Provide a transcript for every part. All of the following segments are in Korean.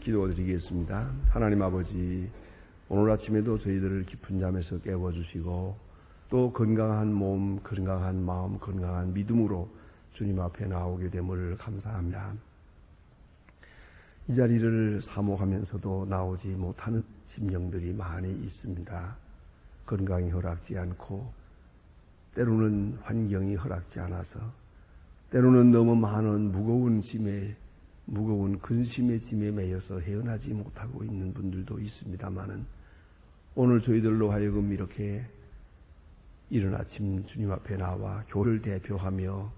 기도드리겠습니다. 하나님 아버지, 오늘 아침에도 저희들을 깊은 잠에서 깨워주시고 또 건강한 몸, 건강한 마음, 건강한 믿음으로 주님 앞에 나오게 됨을 감사합니다. 이 자리를 사모하면서도 나오지 못하는 심령들이 많이 있습니다. 건강이 허락지 않고 때로는 환경이 허락지 않아서 때로는 너무 많은 무거운 근심의 짐에 매여서 헤어나지 못하고 있는 분들도 있습니다마는 오늘 저희들로 하여금 이렇게 이른 아침 주님 앞에 나와 교회를 대표하며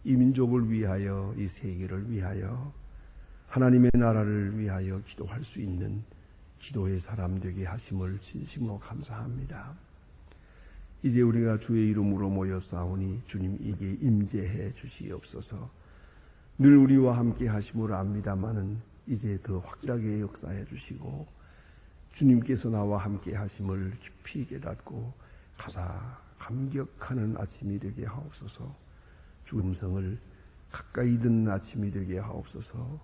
이 민족을 위하여 이 세계를 위하여 하나님의 나라를 위하여 기도할 수 있는 기도의 사람 되게 하심을 진심으로 감사합니다. 이제 우리가 주의 이름으로 모였사오니 주님 이게 임재해 주시옵소서. 늘 우리와 함께 하심을 압니다마는 이제 더 확실하게 역사해 주시고 주님께서 나와 함께 하심을 깊이 깨닫고 감격하는 아침이 되게 하옵소서. 주 음성을 가까이 듣는 아침이 되게 하옵소서.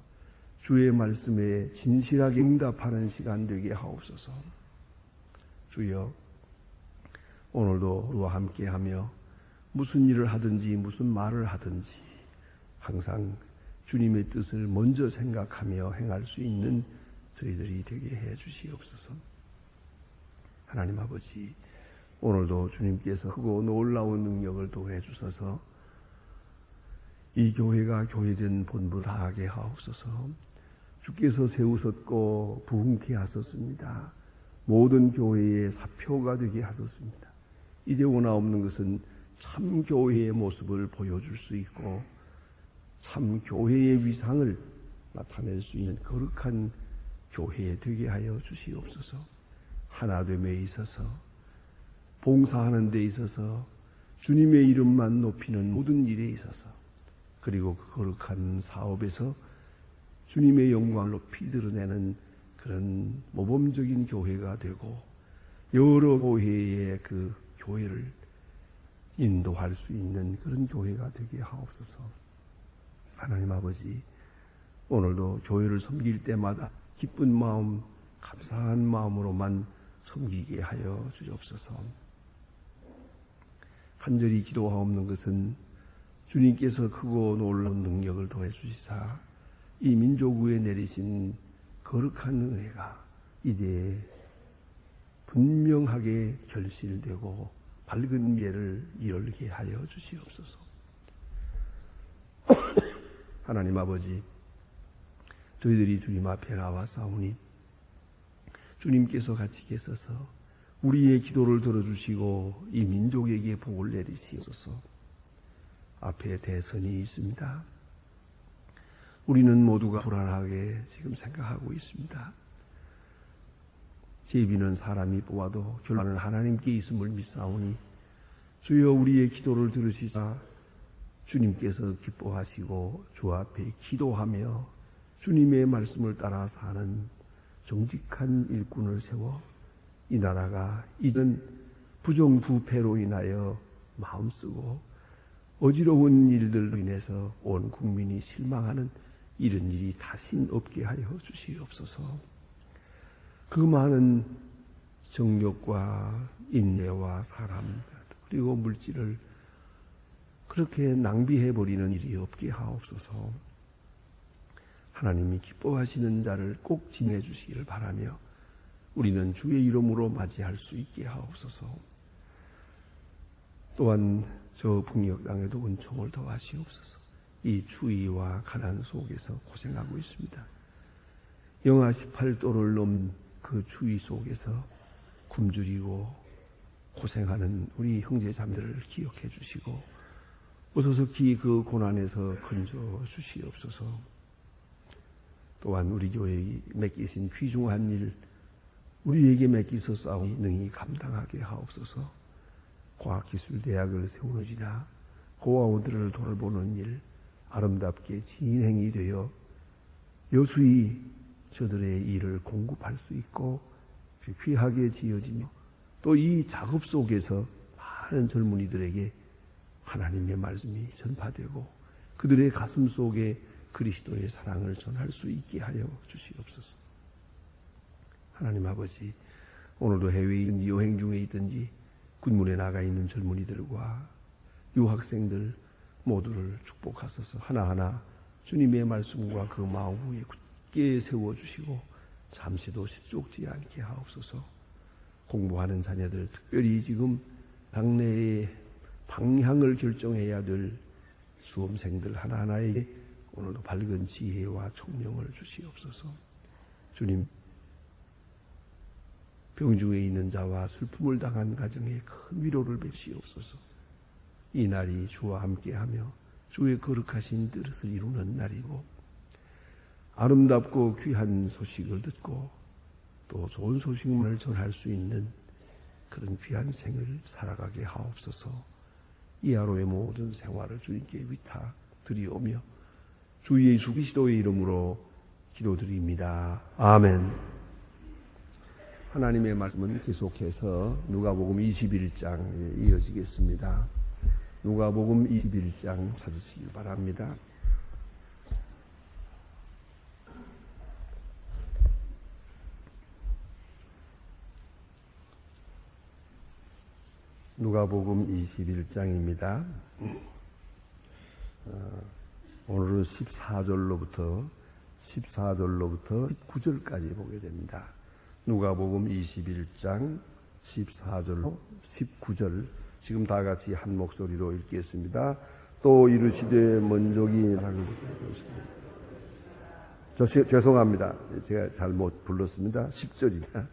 주의 말씀에 진실하게 응답하는 시간 되게 하옵소서. 주여, 오늘도 우리와 함께하며 무슨 일을 하든지 무슨 말을 하든지 항상 주님의 뜻을 먼저 생각하며 행할 수 있는 저희들이 되게 해 주시옵소서. 하나님 아버지, 오늘도 주님께서 크고 놀라운 능력을 도해 주셔서 이 교회가 교회된 본분 다하게 하옵소서. 주께서 세우셨고 부흥케 하셨습니다. 모든 교회의 사표가 되게 하셨습니다. 이제 원하옵는 것은 참 교회의 모습을 보여줄 수 있고 참 교회의 위상을 나타낼 수 있는 거룩한 교회 되게 하여 주시옵소서. 하나됨에 있어서 봉사하는 데 있어서 주님의 이름만 높이는 모든 일에 있어서 그리고 그 거룩한 사업에서 주님의 영광을 높이 드러내는 그런 모범적인 교회가 되고 여러 교회의 그 교회를 인도할 수 있는 그런 교회가 되게 하옵소서. 하나님 아버지, 오늘도 교회를 섬길 때마다 기쁜 마음, 감사한 마음으로만 섬기게 하여 주옵소서. 간절히 기도하옵는 것은 주님께서 크고 놀라운 능력을 더해 주시사 이 민족 위에 내리신 거룩한 은혜가 이제 분명하게 결실되고 밝은 미래를 열게 하여 주시옵소서. 하나님 아버지, 저희들이 주님 앞에 나와싸우니 주님께서 같이 계셔서 우리의 기도를 들어주시고 이 민족에게 복을 내리시옵소서. 앞에 대선이 있습니다. 우리는 모두가 불안하게 지금 생각하고 있습니다. 제비는 사람이 뽑아도 결론은 하나님께 있음을 믿사오니 주여 우리의 기도를 들으시사 주님께서 기뻐하시고 주 앞에 기도하며 주님의 말씀을 따라 사는 정직한 일꾼을 세워 이 나라가 이전 부정부패로 인하여 마음쓰고 어지러운 일들로 인해서 온 국민이 실망하는 이런 일이 다신 없게 하여 주시옵소서. 그 많은 정력과 인내와 사람 그리고 물질을 그렇게 낭비해버리는 일이 없게 하옵소서. 하나님이 기뻐하시는 자를 꼭 지내 주시기를 바라며 우리는 주의 이름으로 맞이할 수 있게 하옵소서. 또한 저 북녘 땅에도 은총을 더하시옵소서. 이 추위와 가난 속에서 고생하고 있습니다. 영하 18도를 넘는 그 추위 속에서 굶주리고 고생하는 우리 형제자매들을 기억해 주시고 어서서기 그 고난에서 건져 주시옵소서. 또한 우리 교회에 맡기신 귀중한 일 우리에게 맡기서 싸우니 능히 감당하게 하옵소서. 과학기술대학을 세우는지나 고아원들을 돌보는 일 아름답게 진행이 되어 여수이 저들의 일을 공급할 수 있고 귀하게 지어지며 또 이 작업 속에서 많은 젊은이들에게 하나님의 말씀이 전파되고 그들의 가슴 속에 그리스도의 사랑을 전할 수 있게 하여 주시옵소서. 하나님 아버지, 오늘도 해외에 있든지 여행 중에 있든지 군문에 나가 있는 젊은이들과 유학생들 모두를 축복하소서. 하나하나 주님의 말씀과 그 마음 위에 굳게 세워주시고 잠시도 실족지 않게 하옵소서. 공부하는 자녀들, 특별히 지금 당내의 방향을 결정해야 될 수험생들 하나하나에게 오늘도 밝은 지혜와 총명을 주시옵소서. 주님, 병중에 있는 자와 슬픔을 당한 가정에 큰 위로를 베시옵소서. 이 날이 주와 함께하며 주의 거룩하신 뜻을 이루는 날이고 아름답고 귀한 소식을 듣고 또 좋은 소식만을 전할 수 있는 그런 귀한 생을 살아가게 하옵소서. 이 하루의 모든 생활을 주님께 위탁드리오며 주 예수 그리스도의 이름으로 기도드립니다. 아멘. 하나님의 말씀은 계속해서 누가복음 21장에 이어지겠습니다. 누가복음 21장 찾으시기 바랍니다. 누가복음 21장입니다. 오늘은 14절로부터 19절까지 보게 됩니다. 누가복음 21장 14절로 19절, 지금 다 같이 한 목소리로 읽겠습니다. 또 이르시되 먼저기 죄송합니다. 제가 잘못 불렀습니다. 10절입니다.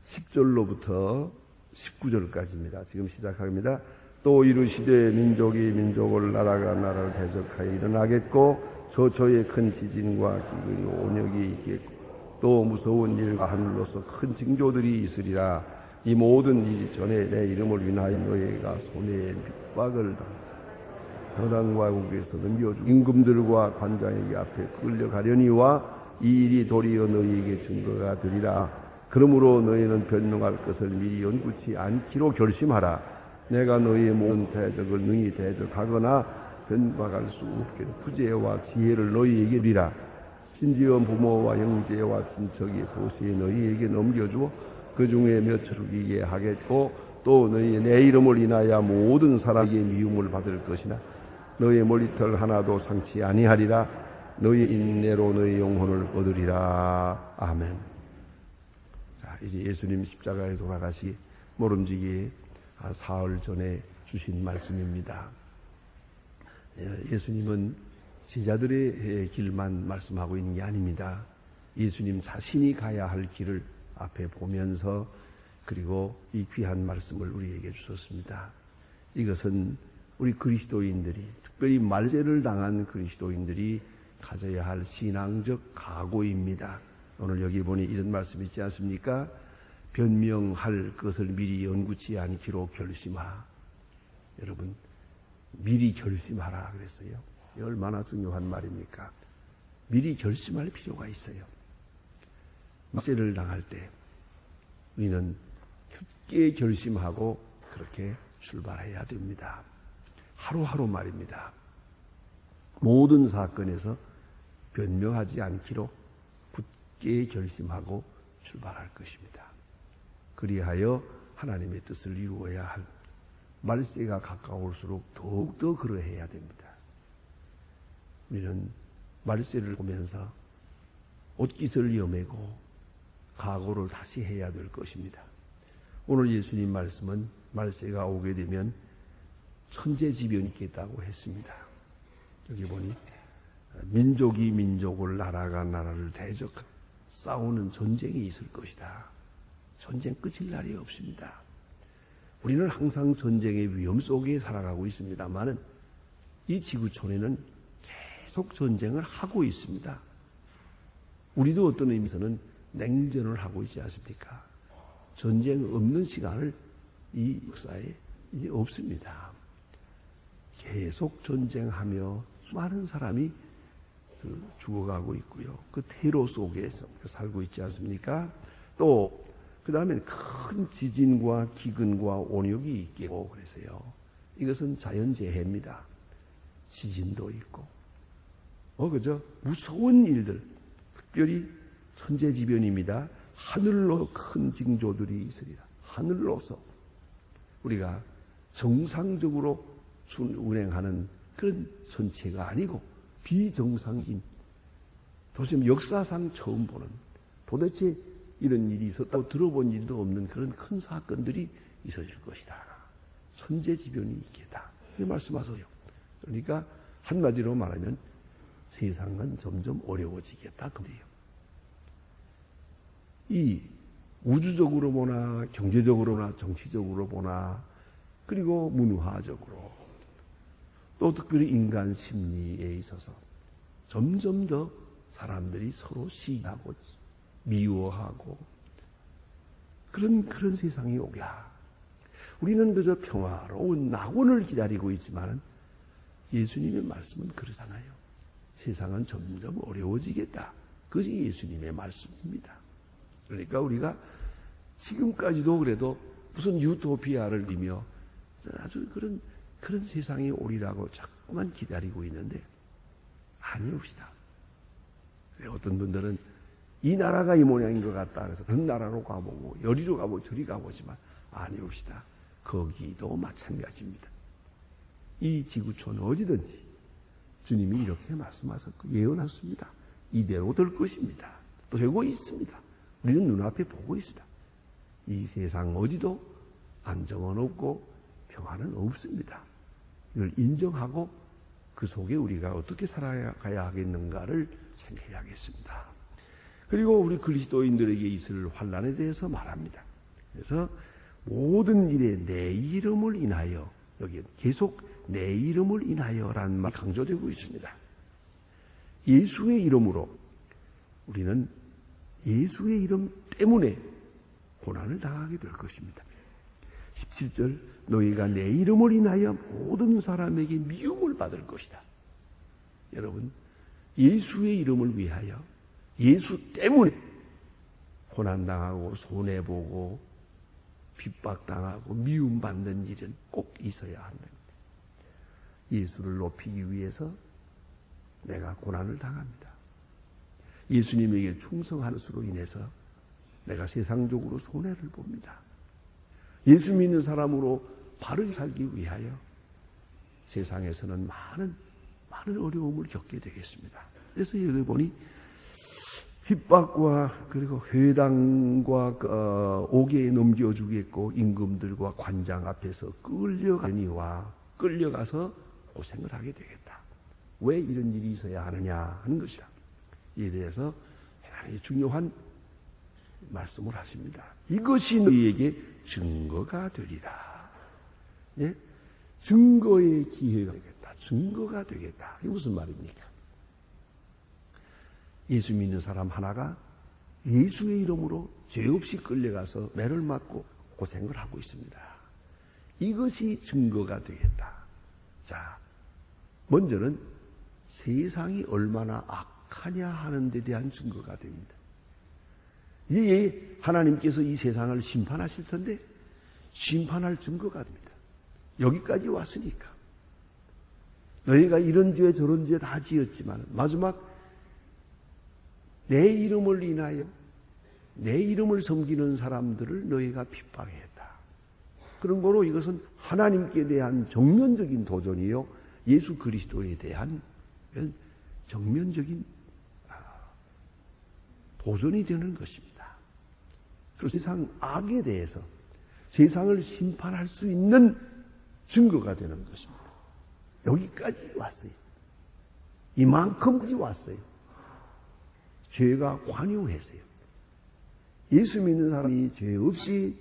10절로부터 19절까지입니다. 지금 시작합니다. 또 이르시되 민족이 민족을 나라가 나라를 대적하여 일어나겠고 저초에 큰 지진과 기근이 온역이 있겠고 또 무서운 일과 하늘로서 큰 징조들이 있으리라. 이 모든 일이 전에 내 이름을 위하여 너희가 손에 핍박을 당당과 국에서 넘겨주고 임금들과 관장에게 앞에 끌려가려니와 이 일이 도리어 너희에게 증거가 되리라. 그러므로 너희는 변명할 것을 미리 연구치 않기로 결심하라. 내가 너희의 모든 대적을 능히 대적하거나 변박할 수 없게 구제와 지혜를 너희에게 주리라. 심지어 부모와 형제와 친척이 보시에 너희에게 넘겨주어 그 중에 몇을 죽이게 하겠고 또 너희의 내 이름을 인하여 모든 사람에게 미움을 받을 것이나 너희의 머리털 하나도 상치 아니하리라. 너희의 인내로 너희 영혼을 얻으리라. 아멘. 자, 이제 예수님 십자가에 돌아가시 모름지기 사흘 전에 주신 말씀입니다. 예수님은 제자들의 길만 말씀하고 있는 게 아닙니다. 예수님 자신이 가야 할 길을 앞에 보면서 그리고 이 귀한 말씀을 우리에게 주셨습니다. 이것은 우리 그리스도인들이, 특별히 말세를 당한 그리스도인들이 가져야 할 신앙적 각오입니다. 오늘 여기 보니 이런 말씀이 있지 않습니까? 변명할 것을 미리 연구치 않기로 결심하. 여러분, 미리 결심하라 그랬어요. 얼마나 중요한 말입니까? 미리 결심할 필요가 있어요. 말세를 당할 때 우리는 굳게 결심하고 그렇게 출발해야 됩니다. 하루하루 말입니다. 모든 사건에서 변명하지 않기로 굳게 결심하고 출발할 것입니다. 그리하여 하나님의 뜻을 이루어야 할 말세가 가까울수록 더욱더 그러해야 됩니다. 우리는 말세를 보면서 옷깃을 여매고 각오를 다시 해야 될 것입니다. 오늘 예수님 말씀은 말세가 오게 되면 천재지변이 있겠다고 했습니다. 여기 보니 민족이 민족을 나라가 나라를 대적하고 싸우는 전쟁이 있을 것이다. 전쟁 끝일 날이 없습니다. 우리는 항상 전쟁의 위험 속에 살아가고 있습니다만은 이 지구촌에는 계속 전쟁을 하고 있습니다. 우리도 어떤 의미에서는 냉전을 하고 있지 않습니까? 전쟁 없는 시간을 이 역사에 이제 없습니다. 계속 전쟁하며 수많은 사람이 죽어가고 있고요. 그 테러 속에서 살고 있지 않습니까? 또 그 다음에 큰 지진과 기근과 온역이 있겠고 그래서요. 이것은 자연재해입니다. 지진도 있고, 그죠? 무서운 일들, 특별히 천재지변입니다. 하늘로 큰 징조들이 있으리라. 하늘로서 우리가 정상적으로 운행하는 그런 선체가 아니고 비정상인, 도대체 역사상 처음 보는, 도대체 이런 일이 있었다고 들어본 일도 없는 그런 큰 사건들이 있어질 것이다. 천재지변이 있겠다. 이 말씀하세요. 그러니까 한마디로 말하면 세상은 점점 어려워지겠다. 그래요. 이 우주적으로 보나 경제적으로나 정치적으로 보나 그리고 문화적으로 또 특별히 인간 심리에 있어서 점점 더 사람들이 서로 시기하고 미워하고 그런 세상이 오랴. 우리는 그저 평화로운 낙원을 기다리고 있지만 예수님의 말씀은 그러잖아요. 세상은 점점 어려워지겠다. 그것이 예수님의 말씀입니다. 그러니까 우리가 지금까지도 그래도 무슨 유토피아를 이며 아주 그런 세상이 오리라고 자꾸만 기다리고 있는데 아니옵시다. 어떤 분들은 이 나라가 이 모양인 것 같다. 그래서 다른 나라로 가보고 여리로 가보고 저리 가보지만 아니옵시다. 거기도 마찬가지입니다. 이 지구촌 어디든지 주님이 이렇게 말씀하셨고 예언하셨습니다. 이대로 될 것입니다. 또 되고 있습니다. 우리는 눈앞에 보고 있습니다. 이 세상 어디도 안정은 없고 평화는 없습니다. 이걸 인정하고 그 속에 우리가 어떻게 살아가야 하겠는가를 생각해야겠습니다. 그리고 우리 그리스도인들에게 있을 환난에 대해서 말합니다. 그래서 모든 일에 내 이름을 인하여, 여기 계속 내 이름을 인하여라는 말이 강조되고 있습니다. 예수의 이름으로 우리는 예수의 이름 때문에 고난을 당하게 될 것입니다. 17절 너희가 내 이름을 인하여 모든 사람에게 미움을 받을 것이다. 여러분, 예수의 이름을 위하여 예수 때문에 고난당하고 손해보고 핍박당하고 미움받는 일은 꼭 있어야 합니다. 예수를 높이기 위해서 내가 고난을 당합니다. 예수님에게 충성하는 수로 인해서 내가 세상적으로 손해를 봅니다. 예수 믿는 사람으로 바르게 살기 위하여 세상에서는 많은 어려움을 겪게 되겠습니다. 그래서 여기 보니 핍박과 그리고 회당과 옥에 넘겨주겠고 임금들과 관장 앞에서 끌려가니와 끌려가서 고생을 하게 되겠다. 왜 이런 일이 있어야 하느냐 하는 것이다. 이에 대해서 대단히 중요한 말씀을 하십니다. 이것이 너희에게 증거가 되리라. 예? 증거의 기회가 되겠다. 증거가 되겠다. 이게 무슨 말입니까? 예수 믿는 사람 하나가 예수의 이름으로 죄 없이 끌려가서 매를 맞고 고생을 하고 있습니다. 이것이 증거가 되겠다. 자, 먼저는 세상이 얼마나 악하냐 하는 데 대한 증거가 됩니다. 이제 하나님께서 이 세상을 심판하실 텐데 심판할 증거가 됩니다. 여기까지 왔으니까. 너희가 이런 죄 저런 죄 다 지었지만 마지막 내 이름을 인하여 내 이름을 섬기는 사람들을 너희가 핍박했다. 그런 거로 이것은 하나님께 대한 정면적인 도전이요, 예수 그리스도에 대한 정면적인 도전이 되는 것입니다. 그래서 세상 악에 대해서 세상을 심판할 수 있는 증거가 되는 것입니다. 여기까지 왔어요. 이만큼까지 왔어요. 죄가 관용했어요. 예수 믿는 사람이 죄 없이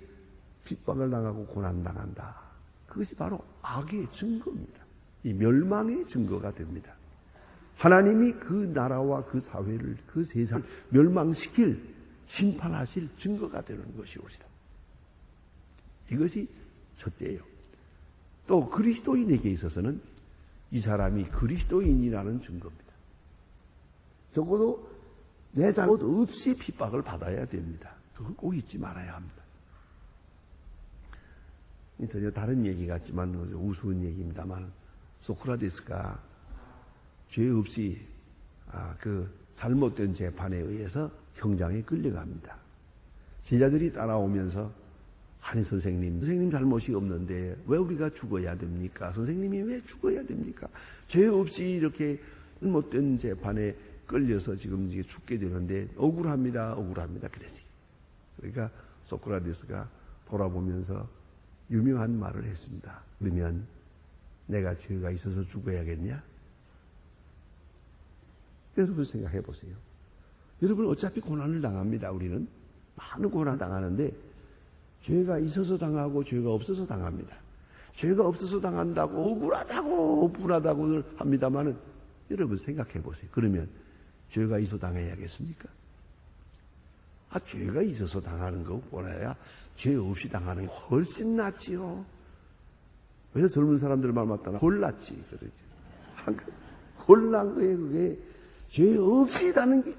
핍박을 당하고 고난당한다. 그것이 바로 악의 증거입니다. 이 멸망의 증거가 됩니다. 하나님이 그 나라와 그 사회를, 그 세상을 멸망시킬, 심판하실 증거가 되는 것이옵니다. 이것이 첫째예요. 또 그리스도인에게 있어서는 이 사람이 그리스도인이라는 증거입니다. 적어도 내 잘못 없이 핍박을 받아야 됩니다. 그걸 꼭 잊지 말아야 합니다. 전혀 다른 얘기 같지만 우스운 얘기입니다만 소크라테스가 죄 없이 그 잘못된 재판에 의해서 형장에 끌려갑니다. 제자들이 따라오면서 아니 선생님 잘못이 없는데 왜 우리가 죽어야 됩니까? 선생님이 왜 죽어야 됩니까? 죄 없이 이렇게 못된 재판에 끌려서 지금 이게 죽게 되는데 억울합니다. 그랬어요. 그러니까 소크라테스가 돌아보면서 유명한 말을 했습니다. 그러면 내가 죄가 있어서 죽어야겠냐? 여러분 생각해 보세요. 여러분 어차피 고난을 당합니다. 우리는 많은 고난 당하는데 죄가 있어서 당하고 죄가 없어서 당합니다. 죄가 없어서 당한다고 억울하다고 분하다고 합니다만은 여러분 생각해 보세요. 그러면 죄가 있어 당해야겠습니까? 죄가 있어서 당하는 것보다야 죄 없이 당하는 게 훨씬 낫지요. 왜 젊은 사람들 말 맞다나 골랐지. 골란 거예요. 그게 죄 없이 당하는 게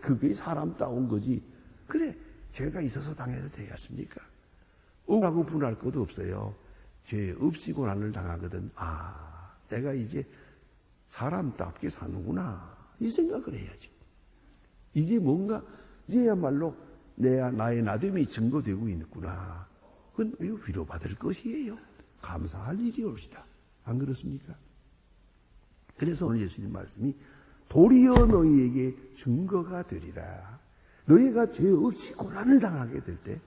그게 사람다운 거지. 그래 죄가 있어서 당해도 되겠습니까? 억울하고 분할 것도 없어요. 죄 없이 고난을 당하거든. 내가 이제 사람답게 사는구나 이 생각을 해야지. 이제 뭔가 이제야말로 나의 나됨이 증거되고 있구나. 그건 위로받을 것이에요. 감사할 일이 옳시다. 안 그렇습니까? 그래서 오늘 예수님 말씀이 도리어 너희에게 증거가 되리라. 너희가 죄 없이 고난을 당하게 될 때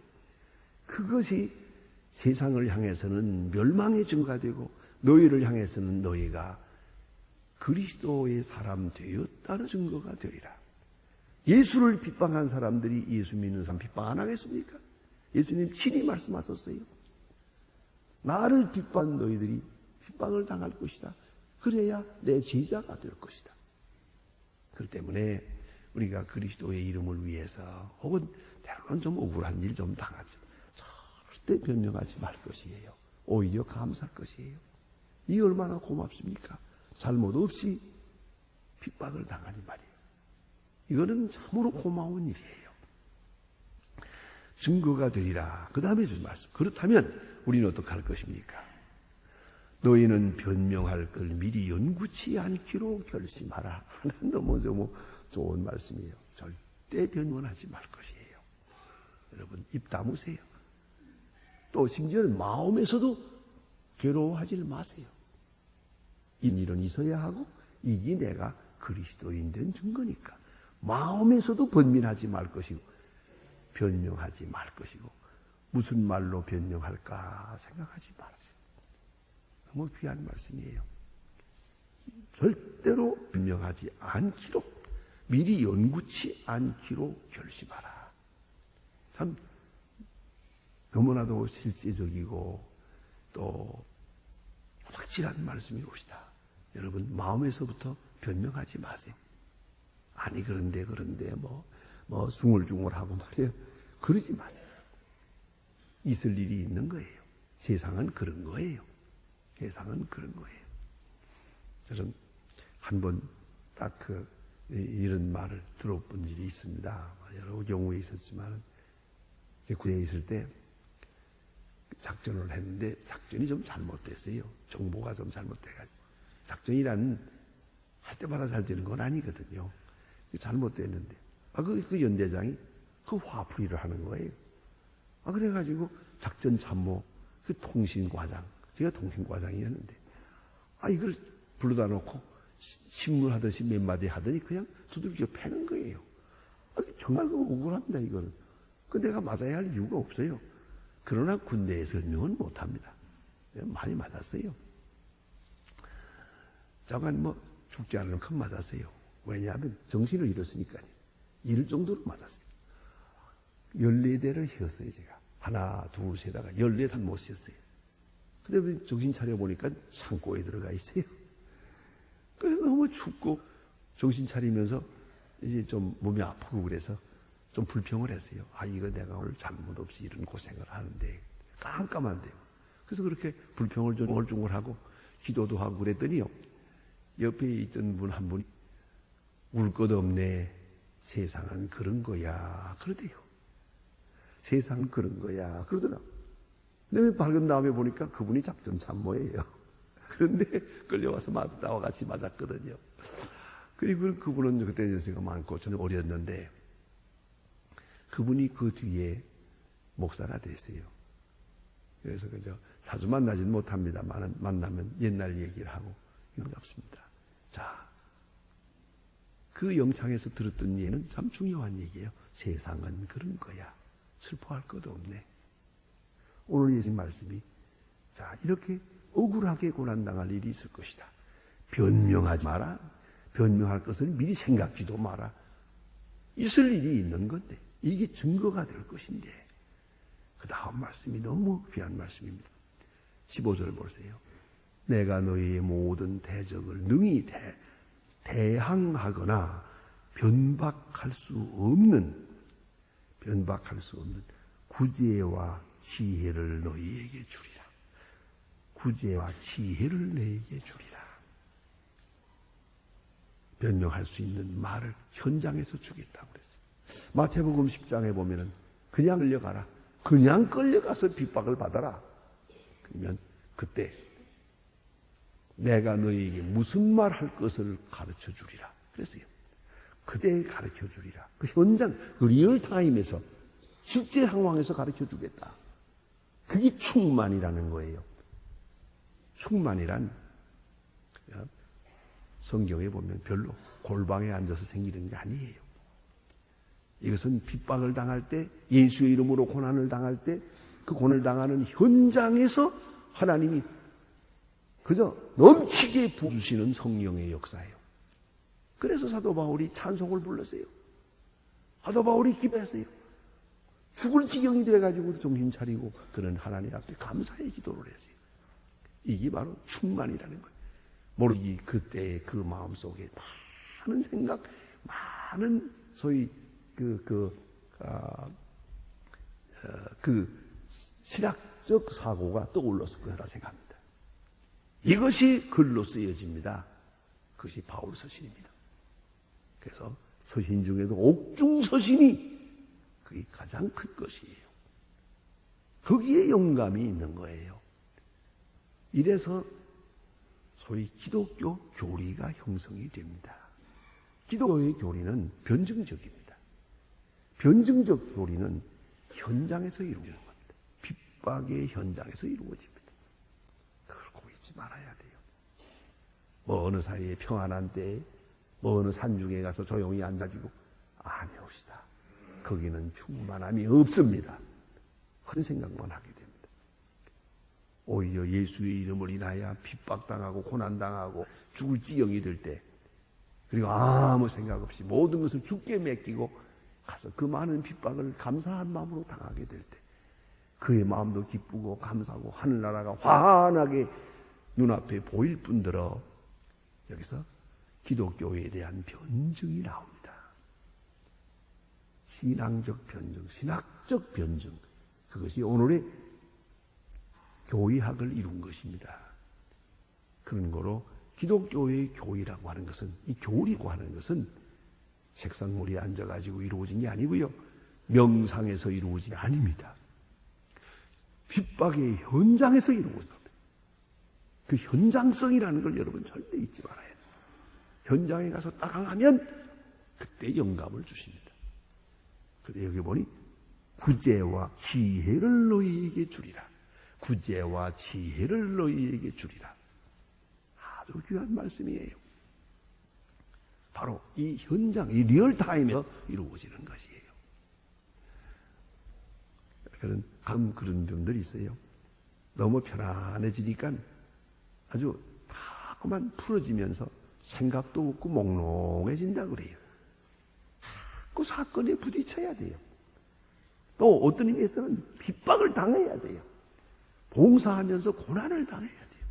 그것이 세상을 향해서는 멸망의 증거가 되고 너희를 향해서는 너희가 그리스도의 사람 되었다는 증거가 되리라. 예수를 핍박한 사람들이 예수 믿는 사람 핍박 안 하겠습니까? 예수님 친히 말씀하셨어요. 나를 핍박한 너희들이 핍박을 당할 것이다. 그래야 내 제자가 될 것이다. 그렇기 때문에 우리가 그리스도의 이름을 위해서 혹은 때로는 좀 억울한 일 좀 당하죠. 절대 변명하지 말 것이에요. 오히려 감사할 것이에요. 이 얼마나 고맙습니까? 잘못 없이 핍박을 당하니 말이에요. 이거는 참으로 고마운 일이에요. 증거가 되리라. 그 다음에 주신 말씀. 그렇다면 우리는 어떻게 할 것입니까? 너희는 변명할 걸 미리 연구치 않기로 결심하라. 너무 좋은 말씀이에요. 절대 변명하지 말 것이에요. 여러분 입 다무세요. 또 심지어는 마음에서도 괴로워하지 마세요. 이 일은 있어야 하고 이게 내가 그리스도인 된 증거니까 마음에서도 번민하지 말 것이고 변명하지 말 것이고 무슨 말로 변명할까 생각하지 말아요. 너무 귀한 말씀이에요. 절대로 변명하지 않기로 미리 연구치 않기로 결심하라. 참 너무나도 실제적이고 또 확실한 말씀이 옵시다. 여러분 마음에서부터 변명하지 마세요. 아니 그런데 뭐 숭얼숭얼하고 말이에요. 그러지 마세요. 있을 일이 있는 거예요. 세상은 그런 거예요. 세상은 그런 거예요. 저는 한번 딱 이런 말을 들어본 일이 있습니다. 여러 경우에 있었지만 군대에 있을 때 작전을 했는데 작전이 좀 잘못됐어요. 정보가 좀 잘못돼가지고 작전이란 할 때마다 잘 되는 건 아니거든요. 잘못됐는데 그 연대장이 그 화풀이를 하는 거예요. 그래가지고 작전 참모 그 통신과장 제가 통신과장이었는데 이걸 불러다 놓고 신문하듯이 몇 마디 하더니 그냥 두들겨 패는 거예요. 정말 억울합니다 이거는. 내가 맞아야 할 이유가 없어요. 그러나 군대에서 변명은 못합니다. 많이 맞았어요. 잠깐 죽지 않으면 큰 맞았어요. 왜냐하면 정신을 잃었으니까요. 잃을 정도로 맞았어요. 14대를 휘었어요 제가. 하나 둘 세다가 14단 못 휘었어요. 근데 정신 차려보니까 창고에 들어가 있어요. 그래서 너무 춥고 정신 차리면서 이제 좀 몸이 아프고 그래서 좀 불평을 했어요. 이거 내가 오늘 잘못 없이 이런 고생을 하는데 깜깜한데요. 그래서 그렇게 불평을 좀 얼중얼하고 기도도 하고 그랬더니요. 옆에 있던 분 한 분이 울 것 없네. 세상은 그런 거야. 그러대요. 세상은 그런 거야. 그러더라. 근데 밝은 다음에 보니까 그분이 작전 참모예요. 그런데 끌려와서 나와 같이 맞았거든요. 그리고 그분은 그때 연세가 많고 저는 어렸는데 그분이 그 뒤에 목사가 됐어요. 그래서 그저 자주 만나지는 못합니다. 만나면 옛날 얘기를 하고 이런 게 없습니다. 자, 그 영창에서 들었던 예는 참 중요한 얘기예요. 세상은 그런 거야. 슬퍼할 것도 없네. 오늘 예수님 말씀이 자, 이렇게 억울하게 고난당할 일이 있을 것이다. 변명하지 마라. 변명할 것을 미리 생각지도 마라. 있을 일이 있는 건데 이게 증거가 될 것인데 그 다음 말씀이 너무 귀한 말씀입니다. 15절 보세요. 내가 너희의 모든 대적을 능히 대항하거나 변박할 수 없는 구제와 지혜를 너희에게 주리라. 구제와 지혜를 너희에게 주리라. 변명할 수 있는 말을 현장에서 주겠다고 그랬어요. 마태복음 10장에 보면은 그냥 끌려가라. 그냥 끌려가서 핍박을 받아라. 그러면 그때 내가 너희에게 무슨 말 할 것을 가르쳐 주리라. 그랬어요. 그때 가르쳐 주리라. 그 현장, 그 리얼타임에서 실제 상황에서 가르쳐 주겠다. 그게 충만이라는 거예요. 충만이란 성경에 보면 별로 골방에 앉아서 생기는 게 아니에요. 이것은 핍박을 당할 때, 예수의 이름으로 고난을 당할 때, 그 고난을 당하는 현장에서 하나님이 그저 넘치게 부어주시는 성령의 역사예요. 그래서 사도 바울이 찬송을 불렀어요. 사도 바울이 기도했어요. 죽을 지경이 돼가지고 정신 차리고 그는 하나님 앞에 감사의 기도를 했어요. 이게 바로 충만이라는 거예요. 모르기 그때의 그 마음속에 많은 생각, 많은 소위 신학적 사고가 떠올랐을 거라 생각합니다. 이것이 글로 쓰여집니다. 그것이 바울 서신입니다. 그래서 서신 중에도 옥중 서신이 그게 가장 큰 것이에요. 거기에 영감이 있는 거예요. 이래서 소위 기독교 교리가 형성이 됩니다. 기독교의 교리는 변증적입니다. 변증적 교리는 현장에서 이루어지는 겁니다. 핍박의 현장에서 이루어집니다. 그걸 꼭 잊지 말아야 돼요. 뭐 어느 사이에 평안한 때에 뭐 어느 산중에 가서 조용히 앉아지고 아니옵시다. 거기는 충만함이 없습니다. 그런 생각만 하게 됩니다. 오히려 예수의 이름을 인하여 핍박당하고 고난당하고 죽을 지경이 될 때 그리고 아무 생각 없이 모든 것을 주께 맡기고 가서 그 많은 핍박을 감사한 마음으로 당하게 될 때 그의 마음도 기쁘고 감사하고 하늘나라가 환하게 눈앞에 보일 뿐더러 여기서 기독교에 대한 변증이 나옵니다. 신앙적 변증, 신학적 변증, 그것이 오늘의 교의학을 이룬 것입니다. 그런 거로 기독교의 교의라고 하는 것은, 이 교리라고 하는 것은 책상머리에 앉아가지고 이루어진 게 아니고요. 명상에서 이루어진 게 아닙니다. 핍박의 현장에서 이루어진 겁니다. 그 현장성이라는 걸 여러분 절대 잊지 말아야 돼요. 현장에 가서 따강하면 그때 영감을 주십니다. 그런데 여기 보니 구제와 지혜를 너희에게 주리라. 구제와 지혜를 너희에게 주리라. 아주 귀한 말씀이에요. 바로 이 현장, 이 리얼타임에서 이루어지는 것이에요. 가끔 그런 분들이 있어요. 너무 편안해지니까 아주 다만 풀어지면서 생각도 없고 몽롱해진다 그래요. 그 사건에 부딪혀야 돼요. 또 어떤 의미에서는 핍박을 당해야 돼요. 봉사하면서 고난을 당해야 돼요.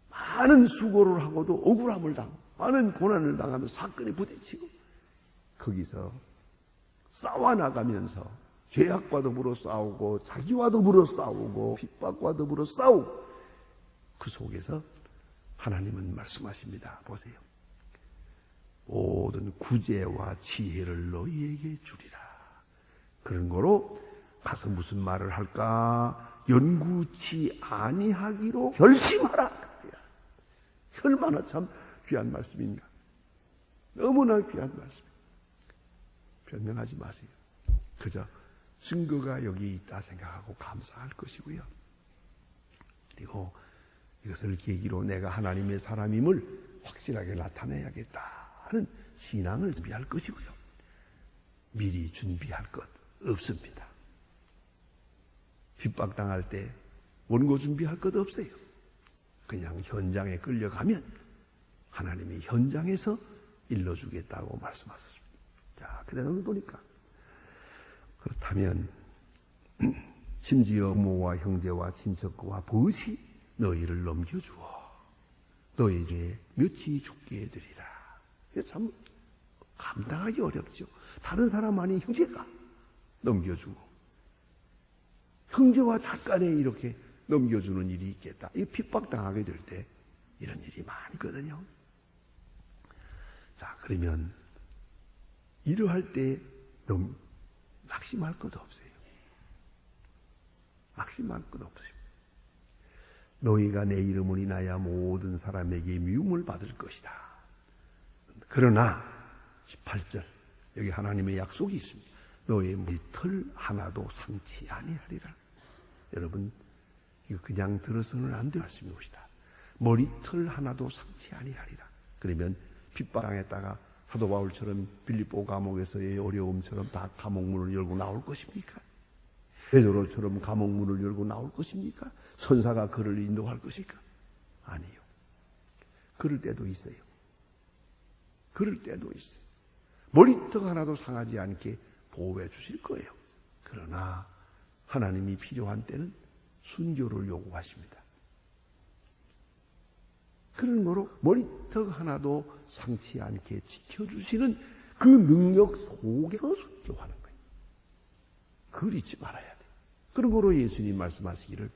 많은 수고를 하고도 억울함을 당하고 많은 고난을 당하면서 사건에 부딪히고 거기서 싸워나가면서 죄악과 더불어 싸우고 자기와 더불어 싸우고 핍박과 더불어 싸우고 그 속에서 하나님은 말씀하십니다. 보세요. 모든 구제와 지혜를 너희에게 주리라. 그런 거로 가서 무슨 말을 할까 연구치 아니하기로 결심하라. 얼마나 참 귀한 말씀인가. 너무나 귀한 말씀. 변명하지 마세요. 그저 증거가 여기 있다 생각하고 감사할 것이고요. 그리고 이것을 계기로 내가 하나님의 사람임을 확실하게 나타내야겠다는 신앙을 준비할 것이고요. 미리 준비할 것 없습니다. 핍박당할 때 원고 준비할 것 없어요. 그냥 현장에 끌려가면 하나님이 현장에서 일러주겠다고 말씀하셨습니다. 자, 그래서 보니까 그렇다면 심지어 부모와 형제와 친척과 벗이 너희를 넘겨주어 너희에게 몇이 죽게 되리라. 이거 참 감당하기 어렵죠. 다른 사람 아닌 형제가 넘겨주고 형제와 작간에 이렇게 넘겨주는 일이 있겠다. 이 핍박당하게 될 때 이런 일이 많거든요. 자, 그러면 이러할 때 낙심할 것도 없어요. 낙심할 것도 없어요. 너희가 내 이름을 인하여 모든 사람에게 미움을 받을 것이다. 그러나 18절 여기 하나님의 약속이 있습니다. 너의 머리털 하나도 상치 아니하리라. 여러분 이거 그냥 들어서는 안 될 말씀이 오시다. 머리털 하나도 상치 아니하리라. 그러면 핍박당했다가 사도 바울처럼 빌립보 감옥에서의 어려움처럼 다 감옥문을 열고 나올 것입니까? 베드로처럼 감옥문을 열고 나올 것입니까? 선사가 그를 인도할 것일까? 아니요. 그럴 때도 있어요. 그럴 때도 있어요. 머리털 하나도 상하지 않게 보호해 주실 거예요. 그러나 하나님이 필요한 때는 순교를 요구하십니다. 그런 거로 머리털 하나도 상치 않게 지켜주시는 그 능력 속에서 순교하는 거예요. 그걸 잊지 말아야 돼요. 그런 거로 예수님 말씀하시기를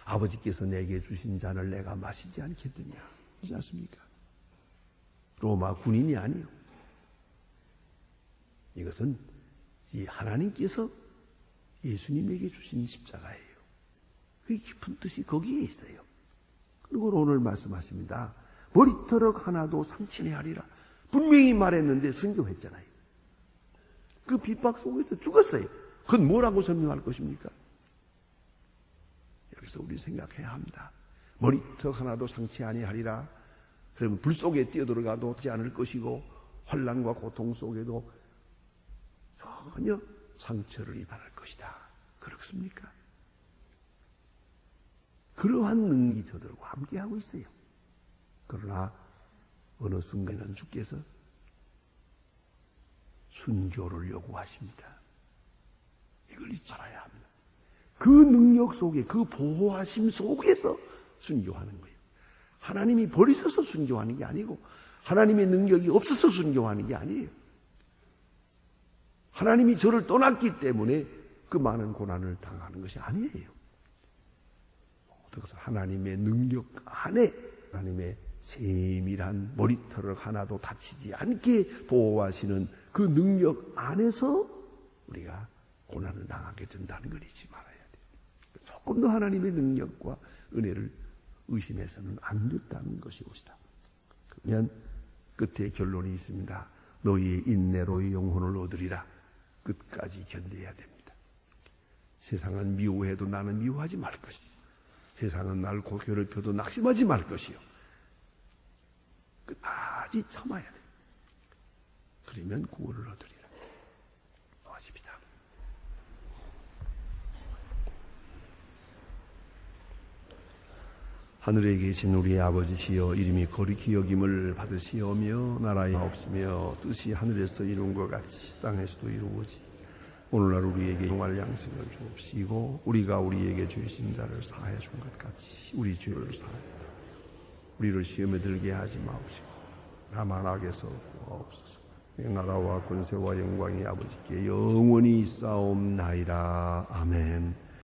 아버지께서 내게 주신 잔을 내가 마시지 않겠느냐. 그렇지 않습니까? 로마 군인이 아니요. 이것은 이 하나님께서 예수님에게 주신 십자가예요. 그 깊은 뜻이 거기에 있어요. 그리고 오늘 말씀하십니다. 머리털럭 하나도 상치네 하리라. 분명히 말했는데 순교했잖아요. 그 핍박 속에서 죽었어요. 그건 뭐라고 설명할 것입니까? 여기서 우리 생각해야 합니다. 머리털 하나도 상치 아니하리라. 그러면 불 속에 뛰어들어가도 되지 않을 것이고 환난과 고통 속에도 전혀 상처를 입안할 것이다. 그렇습니까? 그러한 능력이 저들과 함께하고 있어요. 그러나 어느 순간에는 주께서 순교를 요구하십니다. 이걸 잊지 말아야 합니다. 그 능력 속에, 그 보호하심 속에서 순교하는 거예요. 하나님이 버리셔서 순교하는 게 아니고 하나님의 능력이 없어서 순교하는 게 아니에요. 하나님이 저를 떠났기 때문에 그 많은 고난을 당하는 것이 아니에요. 그것은 하나님의 능력 안에 하나님의 세밀한 머리털을 하나도 다치지 않게 보호하시는 그 능력 안에서 우리가 고난을 당하게 된다는 걸 잊지 말아야 돼요. 조금 더 하나님의 능력과 은혜를 의심해서는 안 됐다는 것이 옳다. 그러면 끝에 결론이 있습니다. 너희의 인내로 영혼을 얻으리라. 끝까지 견뎌야 됩니다. 세상은 미워해도 나는 미워하지 말 것이다. 세상은 날 괴롭혀도 낙심하지 말 것이요. 끝까지 참아야 돼. 그러면 구원을 얻으리라. 도와십니다. 하늘에 계신 우리 아버지시여 이름이 거룩히 여김을 받으시오며 나라에 없으며 뜻이 하늘에서 이룬 것 같이 땅에서도 이루어지 오늘날 우리에게 용할 양식을 주옵시고 우리가 우리에게 주신 자를 사하여 준 것 같이 우리 죄를 사하여 우리를 시험에 들게 하지 마옵시고 다만 악에서 구하옵소서. 나라와 권세와 영광이 아버지께 영원히 있사옵나이다. 아멘.